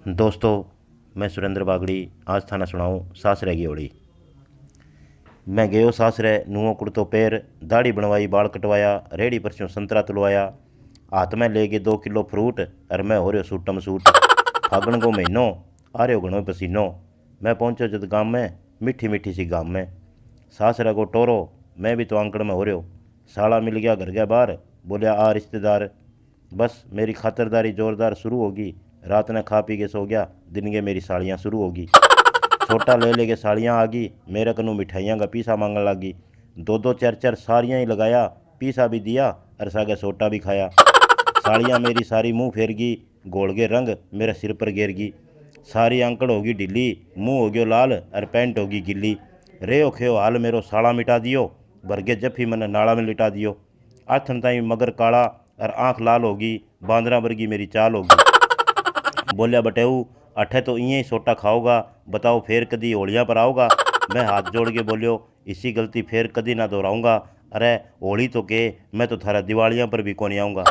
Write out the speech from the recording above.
दोस्तों, मैं सुरेंद्र बागड़ी आज थाना सुनाऊँ सासरे की होड़ी। मैं गयो सासरे नुओ कुड़तो पैर, दाढ़ी बनवाई, बाल कटवाया, रेड़ी पर स्यों संतरा तुलवाया, हाथ में ले गए 2 किलो फ्रूट और मैं हो रहो सूटम सूट। फागण को महीनो आ रहो घणो पसीनो, मैं पहुंचो जद गांव में मीठी मीठी सी गाम में। सासरा को टोरो मैं भी तो आंकड़ में हो रहो, साला मिल गया घर के बाहर, बोलिया आ रिश्तेदार। बस मेरी खातरदारी जोरदार शुरू होगी, रात ने खा पी के सो गया, दिन के मेरी साड़ियाँ शुरू होगी। छोटा ले लेके साड़ियाँ आगी, मेरे कनु मिठाइयाँ का पीसा मांगने लागी। दो दो चार चार साड़ियाँ ही लगाया, पीसा भी दिया और सागे सोटा भी खाया। साड़ियाँ मेरी सारी मुंह फेरगी, घोल के रंग मेरे सिर पर गिरगी। सारी आंकड़ होगी ढीली, मुंह हो गयो लाल और पैंट होगी गिल्ली। रेहो खेयो हाल मेरो साड़ा मिटा दियो, भरगे जफ्फी मन नाला में लिटा दियो। आथन ताई मगर काला और आँख लाल होगी, बांदरा वर्गी मेरी चाल होगी। बोलिया बटेऊ अठे तो इं ही सोटा खाओगा, बताओ फेर कदी होलियाँ पर आओगा। मैं हाथ जोड़ के बोलियो इसी गलती फेर कदी ना दोहराऊंगा। अरे होली तो के मैं तो थारा दिवालियाँ पर भी कौन आऊँगा।